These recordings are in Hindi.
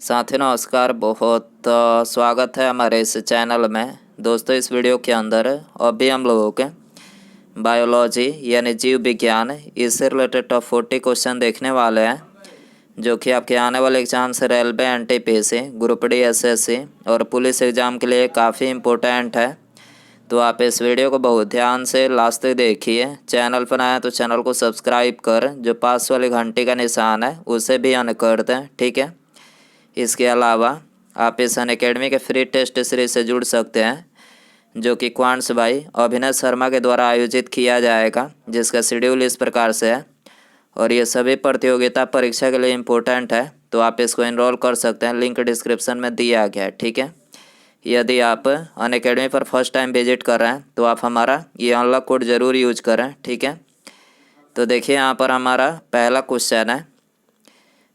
साथियों नमस्कार। बहुत स्वागत है हमारे इस चैनल में। दोस्तों इस वीडियो के अंदर अभी हम लोगों के बायोलॉजी यानी जीव विज्ञान इससे रिलेटेड टॉप 40 क्वेश्चन देखने वाले हैं, जो कि आपके आने वाले एग्जाम से railway NTPC group D SSC और पुलिस एग्ज़ाम के लिए काफ़ी इम्पोर्टेंट है। तो आप इस वीडियो को बहुत ध्यान से लास्ट तक देखिए। चैनल पर आए तो चैनल को सब्सक्राइब कर जो पास वाली घंटी का निशान है उसे भी ऑन कर दें, ठीक है। इसके अलावा आप इस अनअकैडमी के फ्री टेस्ट सीरीज से जुड़ सकते हैं, जो कि क्वांट्स बाई अभिनव शर्मा के द्वारा आयोजित किया जाएगा, जिसका शेड्यूल इस प्रकार से है और ये सभी प्रतियोगिता परीक्षा के लिए इम्पोर्टेंट है। तो आप इसको एनरोल कर सकते हैं, लिंक डिस्क्रिप्शन में दिया गया है, ठीक है। यदि आप अनअकैडमी पर फर्स्ट टाइम विजिट कर रहे हैं तो आप हमारा ये अनलॉक कोड ज़रूर यूज करें, ठीक है। तो देखिए यहाँ पर हमारा पहला क्वेश्चन है,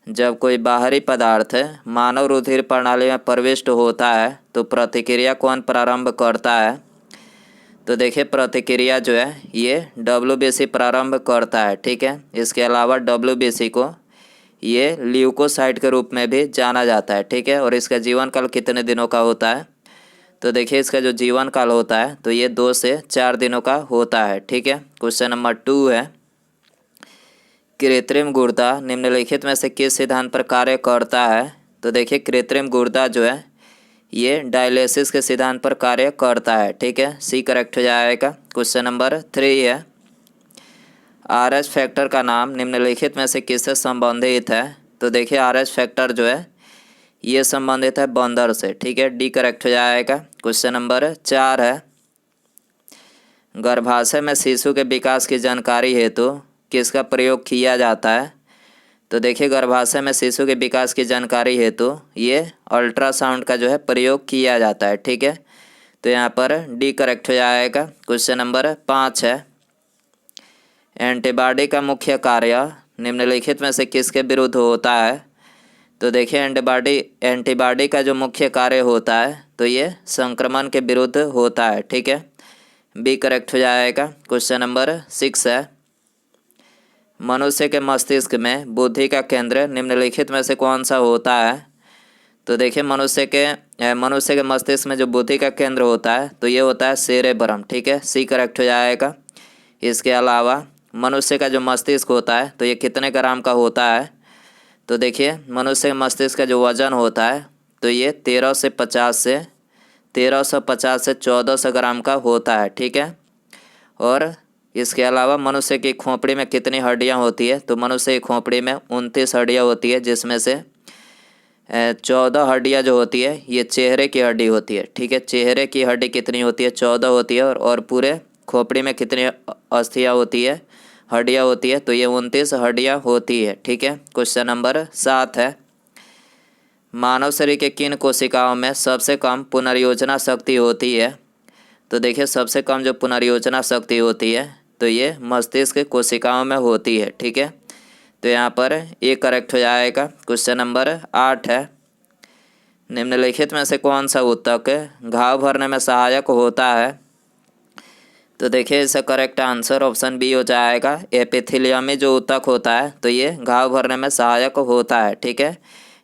जब कोई बाहरी पदार्थ मानव रुधिर प्रणाली में प्रविष्ट होता है तो प्रतिक्रिया कौन प्रारंभ करता है। तो देखिए प्रतिक्रिया जो है ये डब्ल्यूबीसी प्रारंभ करता है, ठीक है। इसके अलावा डब्ल्यूबीसी को ये ल्यूकोसाइट के रूप में भी जाना जाता है, ठीक है। और इसका जीवन काल कितने दिनों का होता है। तो देखिए इसका जो जीवन काल होता है तो ये 2 से 4 दिनों का होता है, ठीक है। क्वेश्चन नंबर 2 है, कृत्रिम गुर्दा निम्नलिखित में से किस सिद्धांत पर कार्य करता है। तो देखिए कृत्रिम गुर्दा जो है ये डायलिसिस के सिद्धांत पर कार्य करता है, ठीक है। सी करेक्ट हो जाएगा। क्वेश्चन नंबर 3 है, आरएच फैक्टर का नाम निम्नलिखित में से किससे संबंधित है। तो देखिए आरएच फैक्टर जो है ये संबंधित है बंदर से, ठीक है। डी करेक्ट हो जाएगा। क्वेश्चन नंबर 4 है, गर्भाशय में शिशु के विकास की जानकारी हेतु किसका प्रयोग किया जाता है। तो देखिए गर्भाशय में शिशु के विकास की जानकारी हेतु ये अल्ट्रासाउंड का जो है प्रयोग किया जाता है, ठीक है। तो यहाँ पर डी करेक्ट हो जाएगा। क्वेश्चन नंबर 5 है, एंटीबॉडी का मुख्य कार्य निम्नलिखित में से किसके विरुद्ध होता है। तो देखिए एंटीबॉडी का जो मुख्य कार्य होता है तो ये संक्रमण के विरुद्ध होता है, ठीक है। बी करेक्ट हो जाएगा। क्वेश्चन नंबर 6 है, मनुष्य के मस्तिष्क में बुद्धि का केंद्र निम्नलिखित में से कौन सा होता है। तो देखिए मनुष्य के मस्तिष्क में जो बुद्धि का केंद्र होता है तो ये होता है सेरेब्रम, ठीक है। सी करेक्ट हो जाएगा। इसके अलावा मनुष्य का जो मस्तिष्क होता है तो ये कितने ग्राम का होता है। तो देखिए मनुष्य के मस्तिष्क का जो वजन होता है तो ये 1350 से 1400 ग्राम का होता है, ठीक है। और इसके अलावा मनुष्य की खोपड़ी में कितनी हड्डियां होती है। तो मनुष्य की खोपड़ी में 29 हड्डियां होती है, जिसमें से 14 हड्डियां जो होती है ये चेहरे की हड्डी होती है, ठीक है। चेहरे की हड्डी कितनी होती है, 14 होती है। और पूरे खोपड़ी में कितनी अस्थियां होती है, हड्डियां होती है। तो ये 29 हड्डियां होती है, ठीक है। क्वेश्चन नंबर 7 है, मानव शरीर के किन कोशिकाओं में सबसे कम पुनर्योजना शक्ति होती है। तो देखिए सबसे कम जो पुनर्योजना शक्ति होती है तो ये मस्तिष्क कोशिकाओं में होती है, ठीक है। तो यहाँ पर ए करेक्ट हो जाएगा। क्वेश्चन नंबर 8 है, निम्नलिखित में से कौन सा ऊतक घाव भरने में सहायक होता है। तो देखिए इसका करेक्ट आंसर ऑप्शन बी हो जाएगा। एपिथेलियमी जो ऊतक होता है तो ये घाव भरने में सहायक होता है, ठीक है।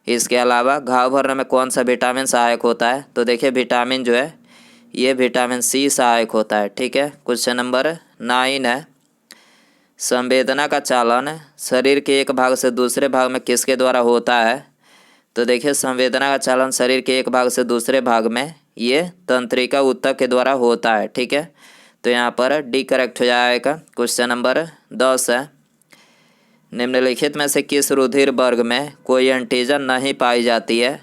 इसके अलावा घाव भरने में कौन सा विटामिन सहायक होता है। तो देखिए विटामिन जो है ये विटामिन सी सहायक होता है, ठीक है। क्वेश्चन नंबर 9 है, संवेदना का चालन शरीर के एक भाग से दूसरे भाग में किसके द्वारा होता है। तो देखिए संवेदना का चालन शरीर के एक भाग से दूसरे भाग में ये तंत्रिका ऊतक के द्वारा होता है, ठीक है। तो यहाँ पर डी करेक्ट हो जाएगा। क्वेश्चन नंबर 10 है, निम्नलिखित में से किस रुधिर वर्ग में कोई एंटीजन नहीं पाई जाती है।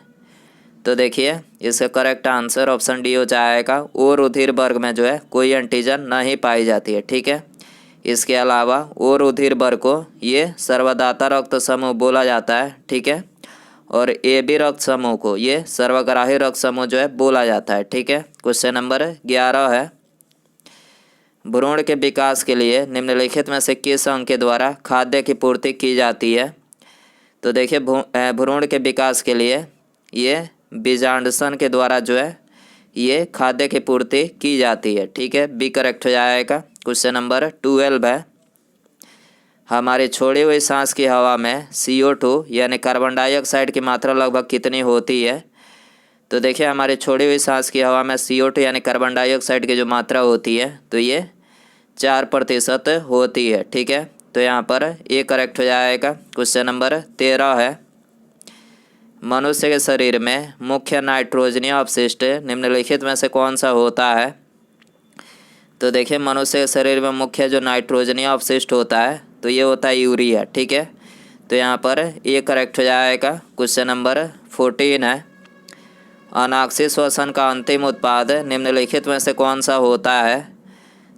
तो देखिए इसका करेक्ट आंसर ऑप्शन डी हो जाएगा। ओ रुधिर वर्ग में जो है कोई एंटीजन नहीं पाई जाती है, ठीक है। इसके अलावा ओ रुधिर वर्ग को ये सर्वदाता रक्त समूह बोला जाता है, ठीक है। और ए बी रक्त समूह को ये सर्वग्राही रक्त समूह जो है बोला जाता है, ठीक है। क्वेश्चन नंबर 11 है, भ्रूण के विकास के लिए निम्नलिखित में से किस अंग के द्वारा खाद्य की पूर्ति की जाती है। तो देखिए भ्रूण के विकास के लिए ये बीजांडसन के द्वारा जो है ये खाद्य की पूर्ति की जाती है, ठीक है। बी करेक्ट हो जाएगा। क्वेश्चन नंबर 12 है, हमारी छोड़ी हुई सांस की हवा में CO2 यानी कार्बन डाइऑक्साइड की मात्रा लगभग कितनी होती है। तो देखिए हमारी छोड़ी हुई सांस की हवा में CO2 यानी कार्बन डाइऑक्साइड की जो मात्रा होती है तो ये 4% होती है। ठीक है, तो यहाँ पर ये करेक्ट हो जाएगा। क्वेश्चन नंबर 13 है, मनुष्य के शरीर में मुख्य नाइट्रोजनीय अपशिष्ट निम्नलिखित में से कौन सा होता है। तो देखिए मनुष्य के शरीर में मुख्य जो नाइट्रोजनीय अपशिष्ट होता है तो ये होता है यूरिया। ठीक है, तो यहाँ पर ये करेक्ट हो जाएगा। क्वेश्चन नंबर 14 है, अनाक्षी श्वसन का अंतिम उत्पाद निम्नलिखित में से कौन सा होता है।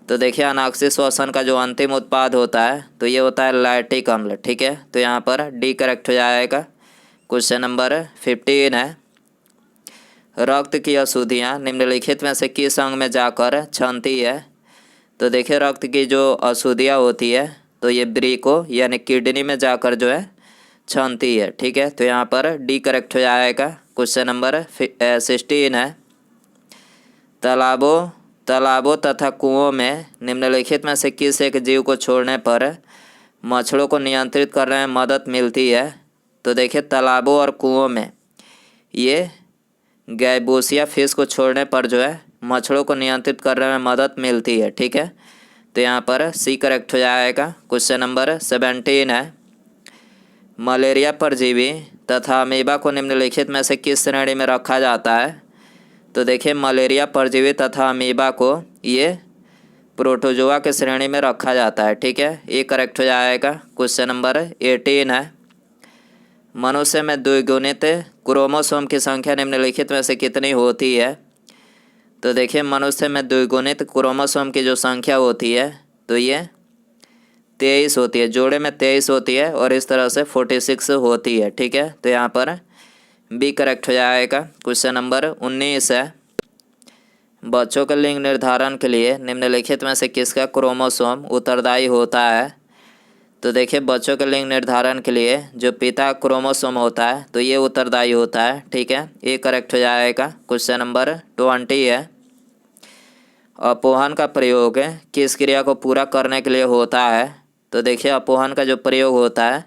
तो देखिए अनाक्षी श्वसन का जो अंतिम उत्पाद होता है तो ये होता है लैक्टिक अम्ल। ठीक है, तो यहाँ पर डी करेक्ट हो जाएगा। क्वेश्चन नंबर 15 है, रक्त की अशुद्धियाँ निम्नलिखित में से किस अंग में जाकर छनती है। तो देखिए रक्त की जो अशुद्धियाँ होती है तो ये ब्रीको यानी किडनी में जाकर जो है छनती है। ठीक है, तो यहाँ पर डी करेक्ट हो जाएगा। क्वेश्चन नंबर 16 है, तालाबों तथा कुओं में निम्नलिखित में से किस एक जीव को छोड़ने पर मच्छरों को नियंत्रित करने में मदद मिलती है। तो देखिए तालाबों और कुओं में ये गैबोसिया फिश को छोड़ने पर जो है मच्छरों को नियंत्रित करने में मदद मिलती है। ठीक है, तो यहाँ पर सी करेक्ट हो जाएगा। क्वेश्चन नंबर 17 है, मलेरिया परजीवी तथा अमीबा को निम्नलिखित में से किस श्रेणी में रखा जाता है। तो देखिए मलेरिया परजीवी तथा अमीबा को ये प्रोटोजोआ के श्रेणी में रखा जाता है। ठीक है, ये करेक्ट हो जाएगा। क्वेश्चन नंबर 18 है, मनुष्य में द्विगुणित क्रोमोसोम की संख्या निम्नलिखित में से कितनी होती है। तो देखिए मनुष्य में द्विगुणित क्रोमोसोम की जो संख्या होती है तो ये 23 होती है, जोड़े में 23 होती है और इस तरह से 46 होती है। ठीक है, तो यहाँ पर बी करेक्ट हो जाएगा। क्वेश्चन नंबर 19 है, बच्चों के लिंग निर्धारण के लिए निम्नलिखित में से किसका क्रोमोसोम उत्तरदायी होता है। तो देखिए बच्चों के लिंग निर्धारण के लिए जो पिता क्रोमोसोम होता है तो ये उत्तरदायी होता है। ठीक है, ये करेक्ट हो जाएगा। क्वेश्चन नंबर 20 है, अपोहन का प्रयोग किस क्रिया को पूरा करने के लिए होता है। तो देखिए अपोहन का जो प्रयोग होता है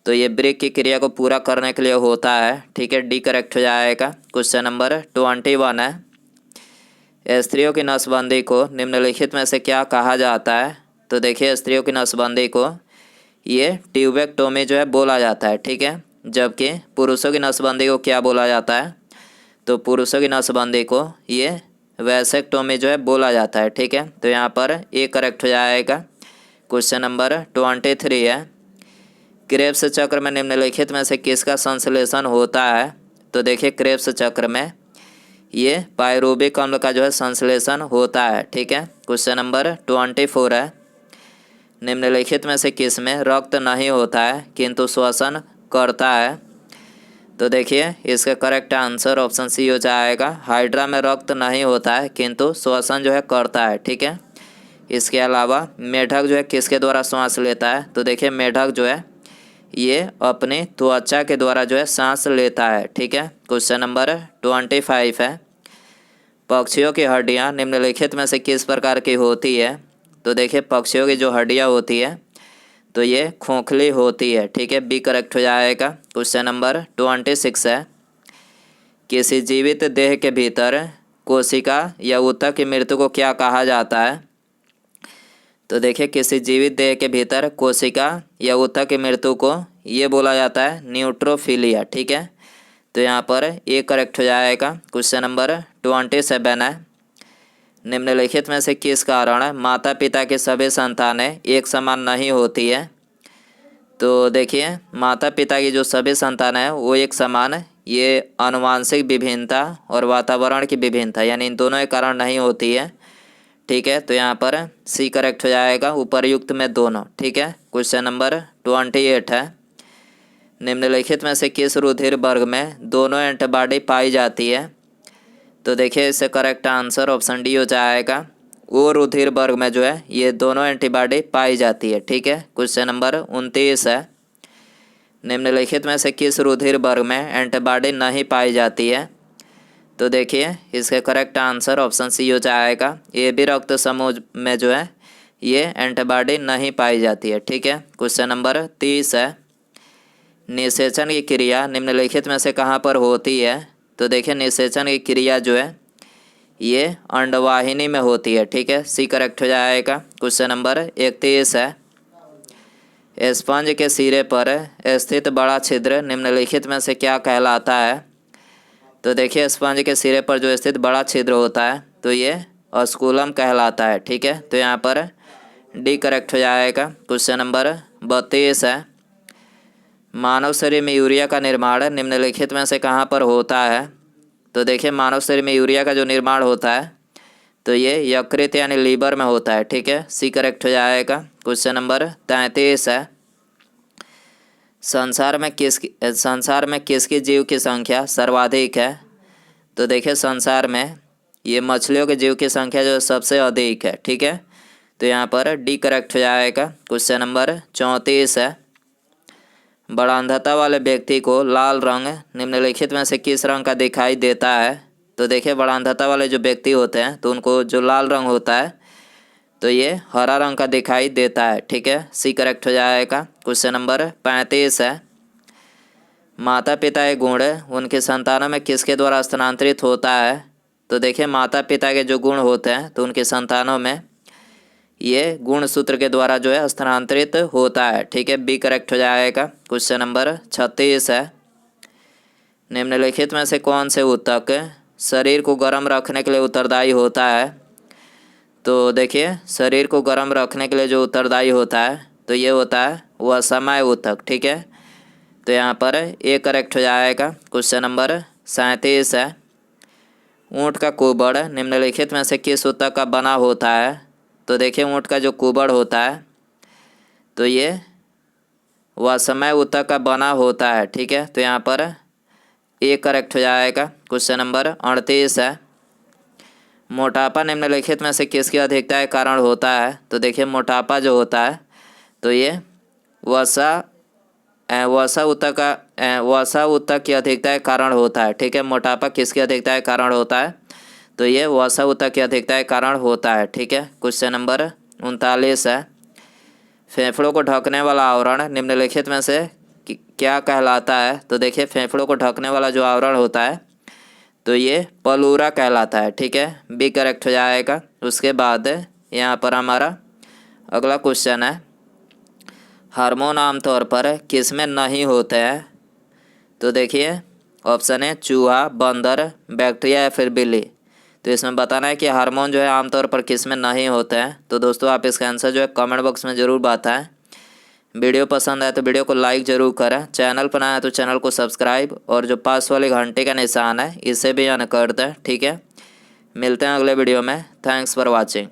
तो ये ब्रेक की क्रिया को पूरा करने के लिए होता है। ठीक है, डी करेक्ट हो जाएगा। क्वेश्चन नंबर 21 है, स्त्रियों की नसबंदी को निम्नलिखित में से क्या कहा जाता है। तो देखिए स्त्रियों की नसबंदी को ये ट्यूबेक्टोमी जो है बोला जाता है। ठीक है, जबकि पुरुषों की नसबंदी को क्या बोला जाता है। तो पुरुषों की नसबंदी को ये वैसेक्टोमी जो है बोला जाता है। ठीक है, तो यहाँ पर ए करेक्ट हो जाएगा। क्वेश्चन नंबर 23 है, क्रेब्स चक्र में निम्नलिखित में से किसका संश्लेषण होता है। तो देखिए क्रेब्स चक्र में ये पायरूबिक अम्ल का जो है संश्लेषण होता है। ठीक है, क्वेश्चन नंबर 24 है, निम्नलिखित में से किस में रक्त नहीं होता है किंतु श्वसन करता है। तो देखिए इसका करेक्ट आंसर ऑप्शन सी हो जाएगा। हाइड्रा में रक्त नहीं होता है किंतु श्वसन जो है करता है। ठीक है, इसके अलावा मेढक जो है किसके द्वारा सांस लेता है। तो देखिए मेढक जो है ये अपनी त्वचा के द्वारा जो है सांस लेता है। ठीक है, क्वेश्चन नंबर 25 है, पक्षियों की हड्डियाँ निम्नलिखित में से किस प्रकार की होती है। तो देखिए पक्षियों की जो हड्डियाँ होती है तो ये खोखली होती है। ठीक है, बी करेक्ट हो जाएगा। क्वेश्चन नंबर 26 है, किसी जीवित देह के भीतर कोशिका या ऊतक की मृत्यु को क्या कहा जाता है। तो देखिए किसी जीवित देह के भीतर कोशिका या ऊतक की मृत्यु को ये बोला जाता है न्यूट्रोफिलिया। ठीक है, तो यहाँ पर ये करेक्ट हो जाएगा। क्वेश्चन नंबर 27 है, निम्नलिखित में से किस कारण माता पिता की सभी संतानें एक समान नहीं होती है। तो देखिए माता पिता की जो सभी संतानें हैं वो एक समान ये आनुवांशिक विभिन्नता और वातावरण की विभिन्नता यानी इन दोनों के कारण नहीं होती है। ठीक है, तो यहाँ पर सी करेक्ट हो जाएगा, उपर्युक्त में दोनों। ठीक है, क्वेश्चन नंबर 28 है, निम्नलिखित में से किस रुधिर वर्ग में दोनों एंटीबॉडी पाई जाती है। तो देखिए इससे करेक्ट आंसर ऑप्शन डी हो जाएगा, वो रुधिर वर्ग में जो है ये दोनों एंटीबॉडी पाई जाती है। ठीक है, क्वेश्चन नंबर 29 है, निम्नलिखित में से किस रुधिर वर्ग में एंटीबॉडी नहीं पाई जाती है। तो देखिए इसका करेक्ट आंसर ऑप्शन सी हो जाएगा, ए बी रक्त समूह में जो है ये एंटीबॉडी नहीं पाई जाती है। ठीक है। क्वेश्चन नंबर 30 है, निषेचन की क्रिया निम्नलिखित में से कहाँ पर होती है? तो देखिए निषेचन की क्रिया जो है ये अंडवाहिनी में होती है। ठीक है, सी करेक्ट हो जाएगा। क्वेश्चन नंबर 31 है, स्पंज के सिरे पर स्थित बड़ा छिद्र निम्नलिखित में से क्या कहलाता है? तो देखिए स्पंज के सिरे पर जो स्थित बड़ा छिद्र होता है तो ये ऑस्कुलम कहलाता है। ठीक है, तो यहाँ पर डी करेक्ट हो जाएगा। क्वेश्चन नंबर 32 है, मानव शरीर में यूरिया का निर्माण निम्नलिखित में से कहाँ पर होता है? तो देखिए मानव शरीर में यूरिया का जो निर्माण होता है तो ये यकृत यानी लीवर में होता है। ठीक है, सी करेक्ट हो जाएगा। क्वेश्चन नंबर 33 है, संसार में किसकी जीव की संख्या सर्वाधिक है? तो देखिए संसार में ये मछलियों के जीव की संख्या जो सबसे अधिक है। ठीक है, तो यहाँ पर डी करेक्ट हो जाएगा। क्वेश्चन नंबर 34 है, बड़ांधता वाले व्यक्ति को लाल रंग निम्नलिखित में से किस रंग का दिखाई देता है? तो देखिए बड़ांधता वाले जो व्यक्ति होते हैं तो उनको जो लाल रंग होता है तो ये हरा रंग का दिखाई देता है। ठीक है, सी करेक्ट हो जाएगा। क्वेश्चन नंबर 35 है, माता पिता के गुण उनके संतानों में किसके द्वारा स्थानांतरित होता है? तो देखिए माता पिता के जो गुण होते हैं तो उनके संतानों में ये गुण सूत्र के द्वारा जो है स्थानांतरित होता है। ठीक है, बी करेक्ट हो जाएगा। क्वेश्चन नंबर 36 है, निम्नलिखित में से कौन से ऊतक शरीर को गर्म रखने के लिए उत्तरदायी होता है? तो देखिए शरीर को गर्म रखने के लिए जो उत्तरदायी होता है तो ये होता है वसमय ऊतक। ठीक है, तो यहाँ पर ए करेक्ट हो जाएगा। क्वेश्चन नंबर 37 है, ऊँट का कुबड़ निम्नलिखित में से किस ऊतक का बना होता है? तो देखिए ऊँट का जो कुबड़ होता है तो ये वसमय ऊतक का बना होता है। ठीक है, तो यहाँ पर ए करेक्ट हो जाएगा। क्वेश्चन नंबर 38 है, मोटापा निम्नलिखित में से किसकी अधिकता के कारण होता है? तो देखिए मोटापा जो होता है तो ये वसा ऊतक की अधिकता के कारण होता है। ठीक है, मोटापा किसकी अधिकता के कारण होता है? तो ये वसा ऊतक की अधिकता के कारण होता है। ठीक है, क्वेश्चन नंबर 39 है, फेफड़ों को ढकने वाला आवरण निम्नलिखित में से क्या कहलाता है? तो देखिए फेफड़ों को ढकने वाला जो आवरण होता है तो ये पलूरा कहलाता है। ठीक है, बी करेक्ट हो जाएगा। उसके बाद यहाँ पर हमारा अगला क्वेश्चन है, हार्मोन आमतौर पर किस में नहीं होते हैं? तो देखिए ऑप्शन है चूहा, बंदर, बैक्टीरिया या फिर बिल्ली। तो इसमें बताना है कि हार्मोन जो है आमतौर पर किस में नहीं होते हैं। तो दोस्तों आप इसका आंसर जो है कमेंट बॉक्स में ज़रूर बताएं। वीडियो पसंद आए तो वीडियो को लाइक ज़रूर करें, चैनल पर नया है तो चैनल को सब्सक्राइब और जो पास वाले घंटे का निशान है इसे भी ऑन कर दें। ठीक है, मिलते हैं अगले वीडियो में। Thanks for watching.